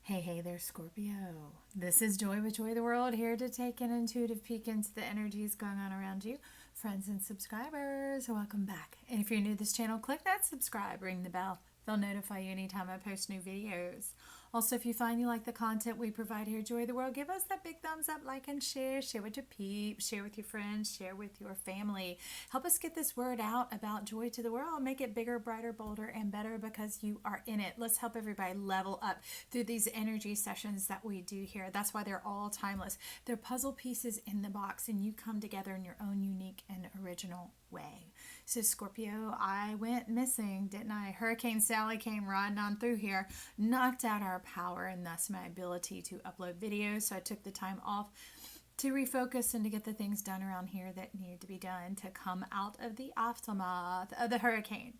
Hey there, Scorpio. This is Joy with Joy the World, here to take an intuitive peek into the energies going on around you. Friends and subscribers, welcome back. And if you're new to this channel, click that subscribe, ring the bell. They'll notify you anytime I post new videos. Also, if you find you like the content we provide here, Joy the World, give us that big thumbs up, like and share. Share with your peeps, share with your friends, share with your family. Help us get this word out about joy to the world. Make it bigger, brighter, bolder, and better because you are in it. Let's help everybody level up through these energy sessions that we do here. That's why they're all timeless. They're puzzle pieces in the box, and you come together in your own unique and original way. So Scorpio, I went missing, didn't I? Hurricane Sally came riding on through here, knocked out our power and thus my ability to upload videos. So I took the time off to refocus and to get the things done around here that needed to be done to come out of the aftermath of the hurricane.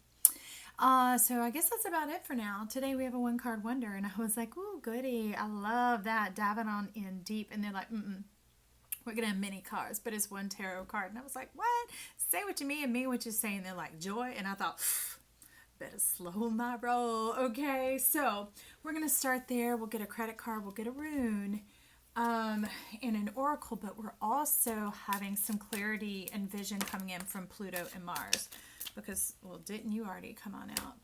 So I guess that's about it for now. Today we have a one card wonder, and I was like, ooh, goody. I love that. Diving on in deep. And they're like, we're going to have many cards, but it's one tarot card. And I was like, what? Say what you mean and mean what you're saying. They're like, joy. And I thought, better slow my roll. Okay, so we're going to start there. We'll get a credit card. We'll get a rune and an oracle, but we're also having some clarity and vision coming in from Pluto and Mars. Because, well, didn't you already come on out?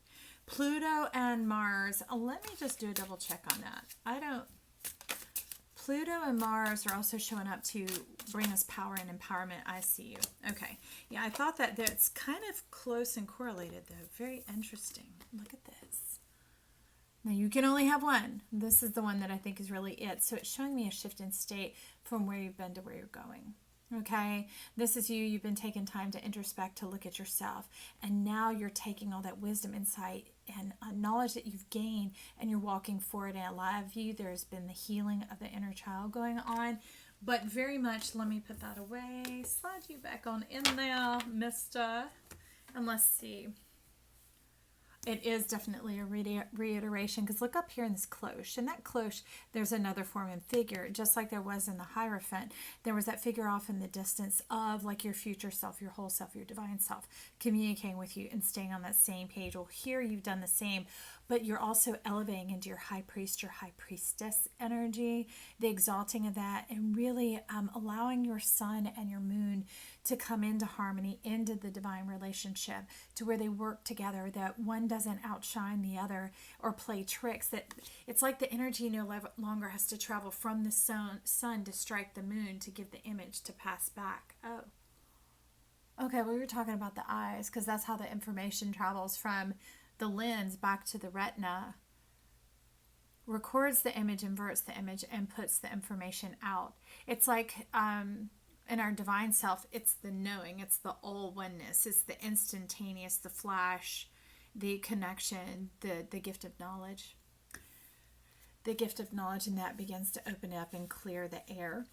Pluto and Mars. Let me just do a double check on that. Pluto and Mars are also showing up to bring us power and empowerment. I see you. Okay. Yeah, I thought that's kind of close and correlated, though. Very interesting. Look at this. Now, you can only have one. This is the one that I think is really it. So it's showing me a shift in state from where you've been to where you're going. Okay, this is you. You've been taking time to introspect, to look at yourself, and now you're taking all that wisdom, insight, and knowledge that you've gained, and you're walking forward. And a lot of you, there's been the healing of the inner child going on, but very much, let me put that away, slide you back on in there, mister, and let's see. It is definitely a reiteration, because look up here in this cloche. In that cloche, there's another form and figure, just like there was in the Hierophant. There was that figure off in the distance of like your future self, your whole self, your divine self, communicating with you and staying on that same page. Well, here you've done the same, but you're also elevating into your high priest, your high priestess energy, the exalting of that, and really allowing your sun and your moon to come into harmony, into the divine relationship, to where they work together, that one doesn't outshine the other or play tricks. That it's like the energy no longer has to travel from the sun to strike the moon to give the image to pass back. Oh, okay, well, we were talking about the eyes, because that's how the information travels from the lens back to the retina, records the image, inverts the image, and puts the information out. It's like in our divine self, it's the knowing, it's the all oneness, it's the instantaneous, the flash, the connection, the gift of knowledge. The gift of knowledge, and that begins to open up and clear the air.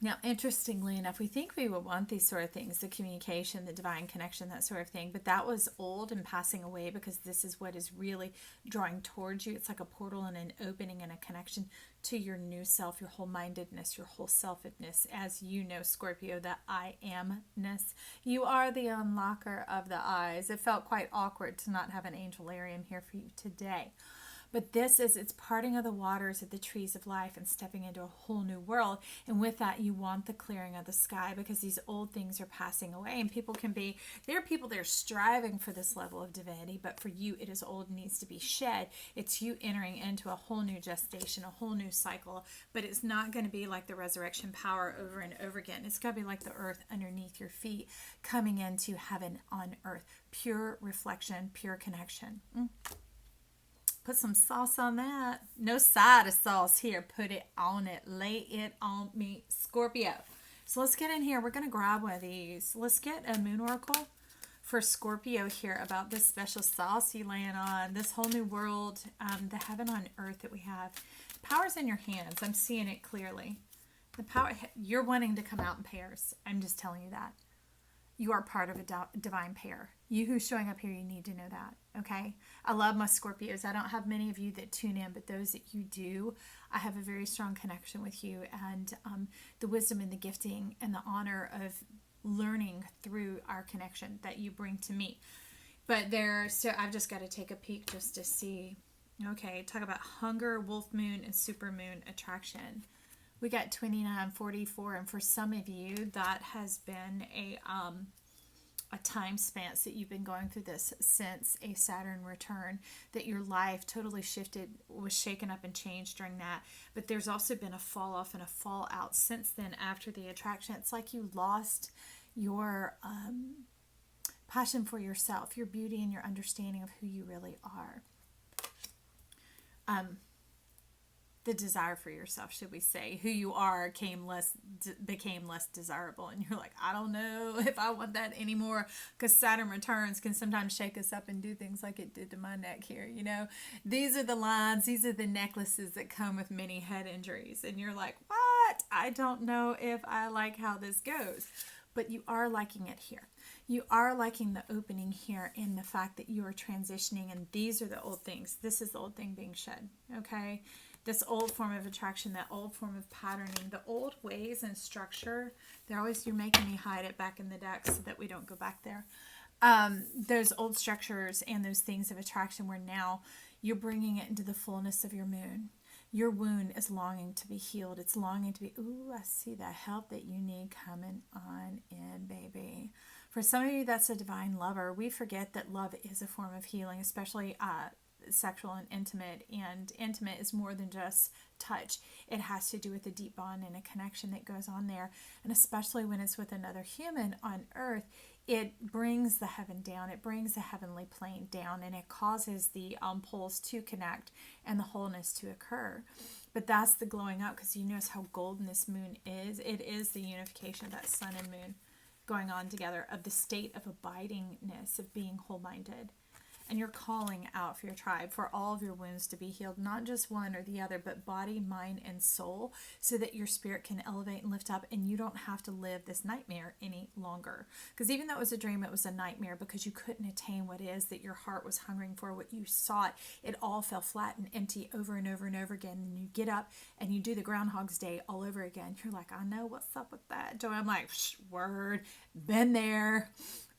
Now, interestingly enough, we think we would want these sort of things, the communication, the divine connection, that sort of thing, but that was old and passing away, because this is what is really drawing towards you. It's like a portal and an opening and a connection to your new self, your whole mindedness, your whole selfedness. As you know, Scorpio, the I amness. You are the unlocker of the eyes. It felt quite awkward to not have an angel Arian here for you today. But this is, it's parting of the waters of the trees of life and stepping into a whole new world. And with that, you want the clearing of the sky, because these old things are passing away. And people can be, there are people that are striving for this level of divinity, but for you, it is old and needs to be shed. It's you entering into a whole new gestation, a whole new cycle. But it's not going to be like the resurrection power over and over again. It's going to be like the earth underneath your feet, coming into heaven on earth. Pure reflection, pure connection. Put some sauce on that. No side of sauce here. Put it on it. Lay it on me, Scorpio. So let's get in here. We're going to grab one of these. Let's get a moon oracle for Scorpio here about this special sauce you laying on. This whole new world, the heaven on earth that we have. The power's in your hands. I'm seeing it clearly. The power, you're wanting to come out in pairs. I'm just telling you that. You are part of a divine pair. You who's showing up here, you need to know that, okay? I love my Scorpios. I don't have many of you that tune in, but those that you do, I have a very strong connection with you, and the wisdom and the gifting and the honor of learning through our connection that you bring to me. But so I've just got to take a peek just to see Okay, talk about hunger, wolf moon, and super moon attraction. We got 29, 44, and for some of you, that has been a time span that you've been going through this since a Saturn return, that your life totally shifted, was shaken up and changed during that. But there's also been a fall off and a fall out since then after the attraction. It's like you lost your passion for yourself, your beauty, and your understanding of who you really are. The desire for yourself, should we say, who you are became less desirable, and you're like, I don't know if I want that anymore, because Saturn returns can sometimes shake us up and do things like it did to my neck here. These are the lines, these are the necklaces that come with many head injuries, and you're like, what? I don't know if I like how this goes. But you are liking it here. You are liking the opening here, and the fact that you are transitioning, and these are the old things. This is the old thing being shed, okay? This old form of attraction, that old form of patterning, the old ways and structure. You're making me hide it back in the deck so that we don't go back there. Those old structures and those things of attraction where now you're bringing it into the fullness of your moon. Your wound is longing to be healed. It's longing to be, ooh, I see the help that you need coming on in, baby. For some of you, that's a divine lover. We forget that love is a form of healing, especially sexual and intimate. And intimate is more than just touch. It has to do with a deep bond and a connection that goes on there. And especially when it's with another human on earth, it brings the heaven down. It brings the heavenly plane down, and it causes the poles to connect and the wholeness to occur. But that's the glowing up, because you notice how golden this moon is. It is the unification of that sun and moon going on together, of the state of abidingness, of being whole-minded. And you're calling out for your tribe, for all of your wounds to be healed, not just one or the other, but body, mind, and soul, so that your spirit can elevate and lift up, and you don't have to live this nightmare any longer. Because even though it was a dream, it was a nightmare, because you couldn't attain what it is that your heart was hungering for, what you sought. It all fell flat and empty over and over and over again. And you get up and you do the Groundhog's Day all over again. You're like, I know what's up with that, Joy. I'm like, word, been there.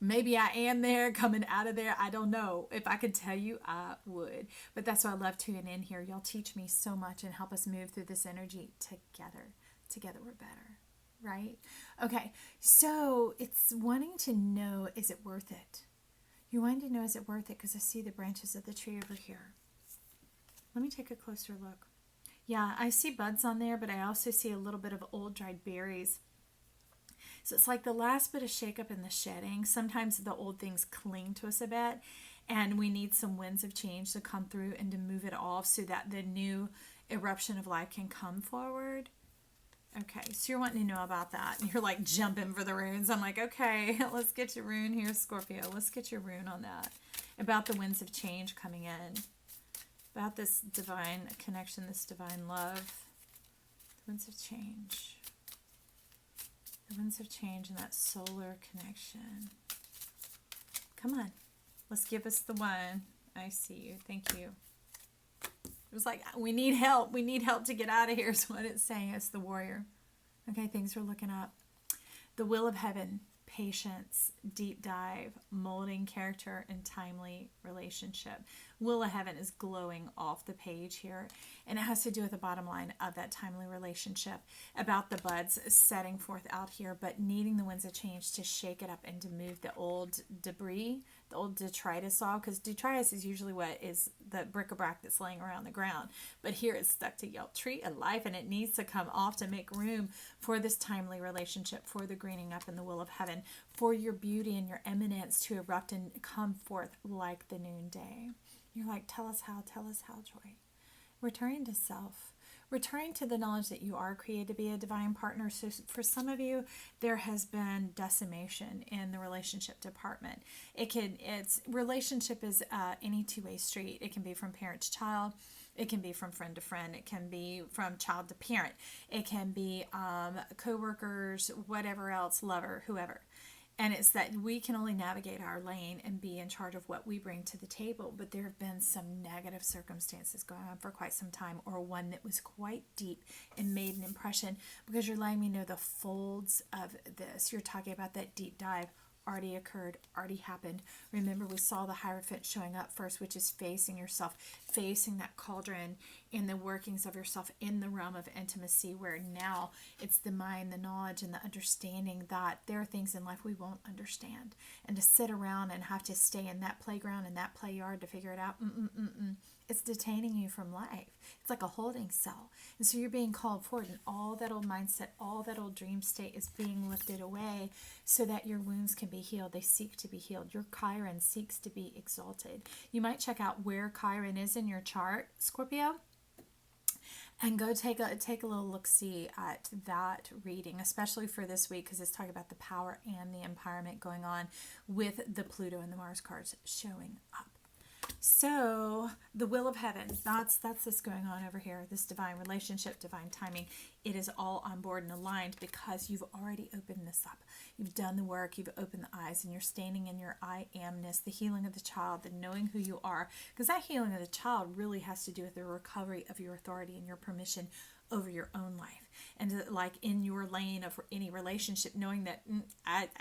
Maybe I am there, coming out of there. I don't know. If I could tell you, I would. But that's why I love tuning in here. Y'all teach me so much and help us move through this energy together. Together we're better, right? Okay, so it's wanting to know, is it worth it? You're wanting to know, is it worth it? Because I see the branches of the tree over here. Let me take a closer look. Yeah, I see buds on there, but I also see a little bit of old dried berries. So it's like the last bit of shakeup in the shedding. Sometimes the old things cling to us a bit, and we need some winds of change to come through and to move it off so that the new eruption of life can come forward. Okay, so you're wanting to know about that. You're like jumping for the runes. I'm like, okay, let's get your rune here, Scorpio. Let's get your rune on that. About the winds of change coming in. About this divine connection, this divine love. The winds of change. The winds of change and that solar connection. Come on. Let's give us the one. I see you. Thank you. It was like, we need help. We need help to get out of here is what it's saying. It's the warrior. Okay, things are looking up. The will of heaven. Patience, deep dive, molding character, and timely relationship. Will of heaven is glowing off the page here, and it has to do with the bottom line of that timely relationship, about the buds setting forth out here, but needing the winds of change to shake it up and to move the old debris, the old detritus off, because detritus is usually what is the bric-a-brac that's laying around the ground, but here it's stuck to your tree of life, and it needs to come off to make room for this timely relationship, for the greening up in the will of heaven, for your beauty and your eminence to erupt and come forth like the noonday. You're like, tell us how, Joy. Returning to self. Returning to the knowledge that you are created to be a divine partner. So for some of you, there has been decimation in the relationship department. Relationship is any two-way street. It can be from parent to child. It can be from friend to friend. It can be from child to parent. It can be co-workers, whatever else, lover, whoever. And it's that we can only navigate our lane and be in charge of what we bring to the table. But there have been some negative circumstances going on for quite some time, or one that was quite deep and made an impression, because you're letting me know the folds of this. You're talking about that deep dive already occurred, already happened. Remember, we saw the Hierophant showing up first, which is facing yourself, facing that cauldron in the workings of yourself in the realm of intimacy, where now it's the mind, the knowledge, and the understanding that there are things in life we won't understand. And to sit around and have to stay in that playground, in that play yard to figure it out, it's detaining you from life. It's like a holding cell. And so you're being called forward, and all that old mindset, all that old dream state is being lifted away so that your wounds can be healed. They seek to be healed. Your Chiron seeks to be exalted. You might check out where Chiron is in your chart, Scorpio, and go take a little look-see at that reading, especially for this week, because it's talking about the power and the empowerment going on with the Pluto and the Mars cards showing up. So the will of heaven, that's this going on over here, this divine relationship, divine timing. It is all on board and aligned because you've already opened this up. You've done the work, you've opened the eyes, and you're standing in your I amness, the healing of the child, the knowing who you are. Because that healing of the child really has to do with the recovery of your authority and your permission over your own life. And like in your lane of any relationship, knowing that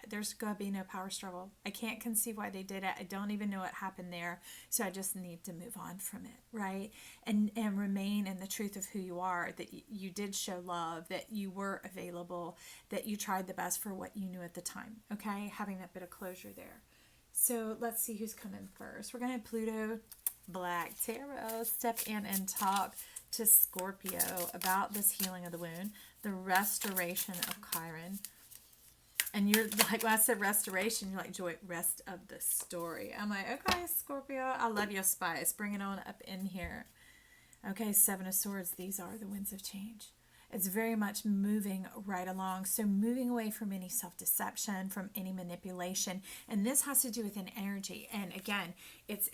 there's going to be no power struggle. I can't conceive why they did it. I don't even know what happened there. So I just need to move on from it, right? And remain in the truth of who you are, that you did show love, that you were available, that you tried the best for what you knew at the time, okay? Having that bit of closure there. So let's see who's coming first. We're going to have Pluto, Black Tarot, step in and talk to Scorpio about this healing of the wound, the restoration of Chiron. And you're like, when I said restoration, you're like, Joy, rest of the story. I'm like, okay, Scorpio, I love your spice. Bring it on up in here. Okay, Seven of Swords. These are the winds of change. It's very much moving right along. So moving away from any self-deception, from any manipulation. And this has to do with an energy. And again, it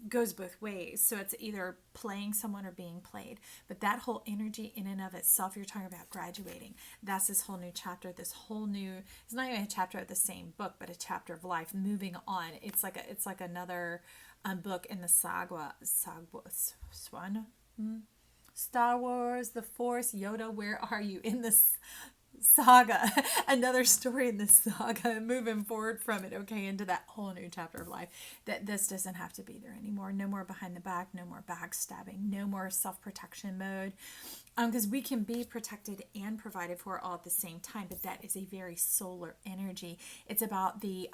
goes both ways. So it's either playing someone or being played. But that whole energy in and of itself, you're talking about graduating. That's this whole new chapter, this whole new, it's not even a chapter of the same book, but a chapter of life moving on. It's like another book in the saga, Swan. Star Wars, The Force, Yoda, where are you in this saga? Another story in this saga, moving forward from it, okay, into that whole new chapter of life. That this doesn't have to be there anymore. No more behind the back, no more backstabbing, no more self-protection mode. Because we can be protected and provided for all at the same time, but that is a very solar energy. It's about the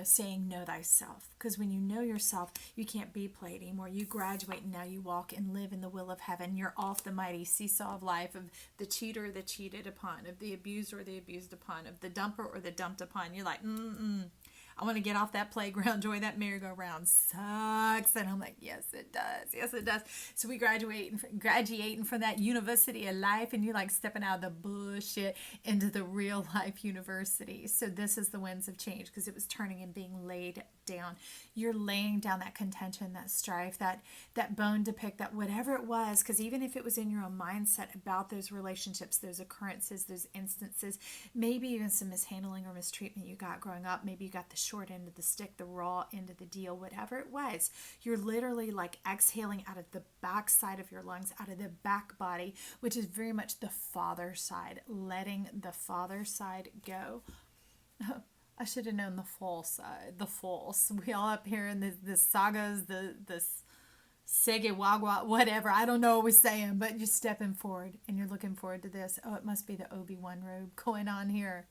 saying know thyself, because when you know yourself, you can't be played anymore. You graduate and now you walk and live in the will of heaven. You're off the mighty seesaw of life, of the cheater or the cheated upon, of the abused or the abused upon, of the dumper or the dumped upon. You're like, I want to get off that playground, Joy. That merry-go-round sucks. And I'm like, yes, it does. Yes, it does. So we graduating from that university of life, and you're like stepping out of the bullshit into the real life university. So this is the winds of change, because it was turning and being laid down. You're laying down that contention, that strife, that bone to pick, that whatever it was, because even if it was in your own mindset about those relationships, those occurrences, those instances, maybe even some mishandling or mistreatment you got growing up, maybe you got the short end of the stick, the raw end of the deal, whatever it was, you're literally like exhaling out of the back side of your lungs, out of the back body, which is very much the father side, letting the father side go. I should have known the false side, the false. We all up here in the sagas, the Sege Wagwa, whatever. I don't know what we're saying, but you're stepping forward and you're looking forward to this. Oh, it must be the Obi-Wan robe going on here.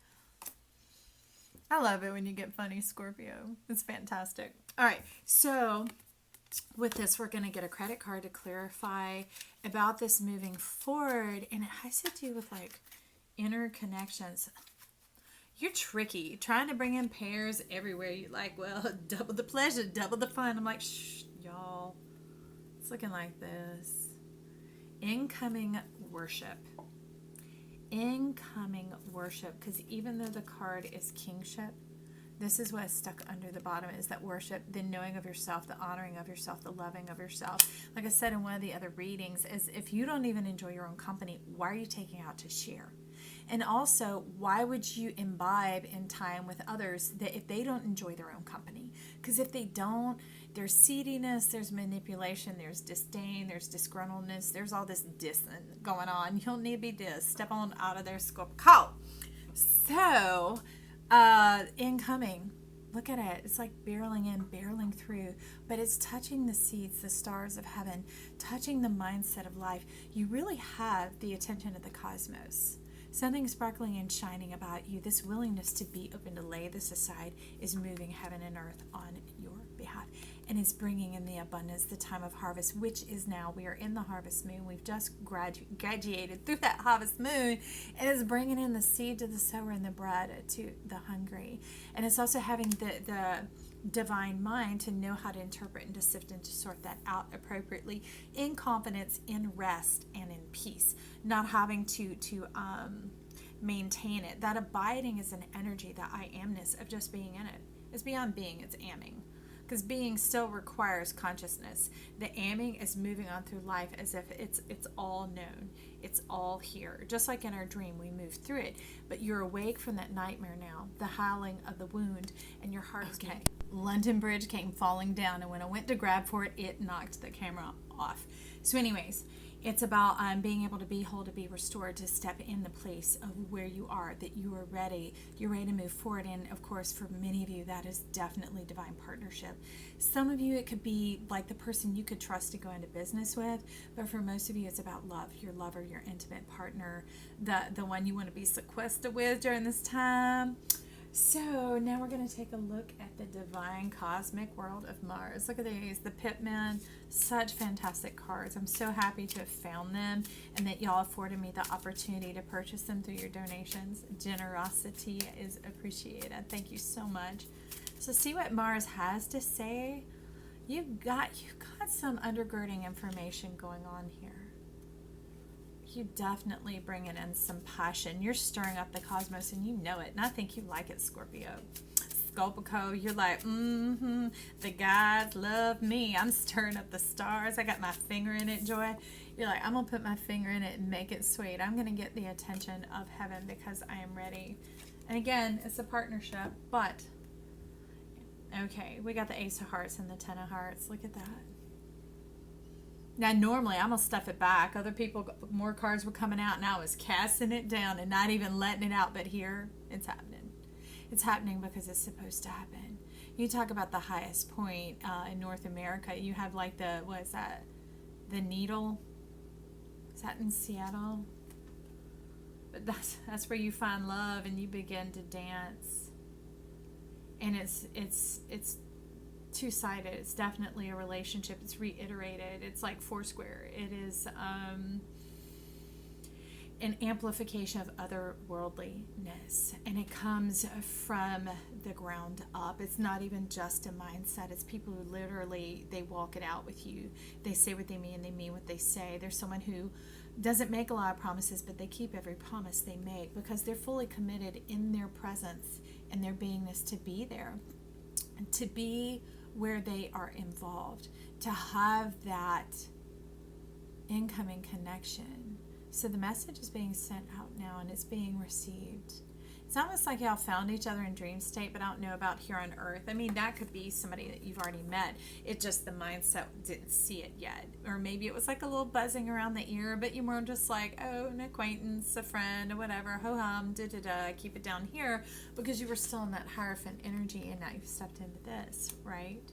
I love it when you get funny, Scorpio. It's fantastic. All right, so with this, we're going to get a credit card to clarify about this moving forward, and it has to do with like inner connections. You're tricky, trying to bring in pairs everywhere. You're like, well, double the pleasure, double the fun. I'm like, shh, y'all. It's looking like this. Incoming worship. Incoming worship. Because even though the card is kingship, this is what's stuck under the bottom, is that worship, the knowing of yourself, the honoring of yourself, the loving of yourself. Like I said in one of the other readings, is if you don't even enjoy your own company, why are you taking out to share? And also, why would you imbibe in time with others that if they don't enjoy their own company? Because if they don't, there's seediness, there's manipulation, there's disdain, there's disgruntledness, there's all this going on. You don't need to be dissed. Step on out of their scope. So, Incoming. Look at it. It's like barreling in, barreling through, but it's touching the seeds, the stars of heaven, touching the mindset of life. You really have the attention of the cosmos. Something sparkling and shining about you. This willingness to be open to lay this aside is moving heaven and earth on your behalf, and is bringing in the abundance, the time of harvest, which is now. We are in the harvest moon. We've just graduated through that harvest moon, and it's bringing in the seed to the sower and the bread to the hungry. And it's also having the divine mind to know how to interpret and to sift and to sort that out appropriately, in confidence, in rest, and in peace, not having to maintain it. That abiding is an energy, that I amness of just being in it. It's beyond being, it's amming. Because being still requires consciousness. The amming is moving on through life as if it's all known. It's all here. Just like in our dream, we move through it. But you're awake from that nightmare now, the howling of the wound, and your heart is okay. London Bridge came falling down, and when I went to grab for it, it knocked the camera off. So anyways, it's about being able to be whole, to be restored, to step in the place of where you are, that you are ready. You're ready to move forward. And of course, for many of you, that is definitely divine partnership. Some of you, it could be like the person you could trust to go into business with. But for most of you, it's about love, your lover, your intimate partner, the one you want to be sequestered with during this time. So now we're going to take a look at the divine cosmic world of Mars. Look at these, the Pitmen, such fantastic cards. I'm so happy to have found them, and that y'all afforded me the opportunity to purchase them through your donations. Generosity is appreciated. Thank you so much. So see what Mars has to say. You've got some undergirding information going on here. You definitely bringing in some passion. You're stirring up the cosmos, and you know it. And I think you like it, Scorpio. Scorpio, you're like, the gods love me. I'm stirring up the stars. I got my finger in it, Joy. You're like, I'm going to put my finger in it and make it sweet. I'm going to get the attention of heaven because I am ready. And again, it's a partnership, but okay, we got the Ace of Hearts and the Ten of Hearts. Look at that. Now, normally, I'm going to stuff it back. Other people, more cards were coming out, and I was casting it down and not even letting it out. But here, it's happening. It's happening because it's supposed to happen. You talk about the highest point in North America. You have like what is that? The Needle? Is that in Seattle? But that's where you find love and you begin to dance. And it's two-sided. It's definitely a relationship. It's reiterated. It's like Foursquare. It is an amplification of otherworldliness, and it comes from the ground up. It's not even just a mindset. It's people who literally, they walk it out with you. They say what they mean what they say. There's someone who doesn't make a lot of promises, but they keep every promise they make because they're fully committed in their presence and their beingness to be there, to be where they are involved, to have that incoming connection. So the message is being sent out now, and it's being received. It's almost like y'all found each other in dream state, but I don't know about here on Earth. I mean, that could be somebody that you've already met. It just, the mindset didn't see it yet. Or maybe it was like a little buzzing around the ear, but you were just like, oh, an acquaintance, a friend, or whatever, ho-hum, da-da-da, keep it down here, because you were still in that Hierophant energy, and now you've stepped into this, right?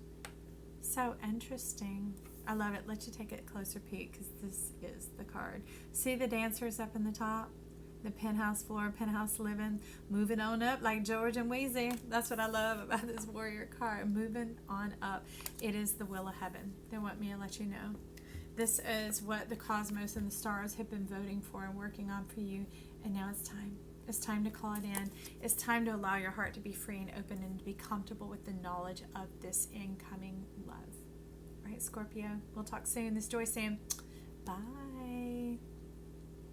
So interesting. I love it. Let you take a closer peek, because this is the card. See the dancers up in the top? The penthouse floor, penthouse living, moving on up like George and Wheezy. That's what I love about this warrior card. Moving on up. It is the will of heaven. They want me to let you know. This is what the cosmos and the stars have been voting for and working on for you. And now it's time. It's time to call it in. It's time to allow your heart to be free and open and to be comfortable with the knowledge of this incoming love. Right, Scorpio? We'll talk soon. This is Joy Sam. Bye.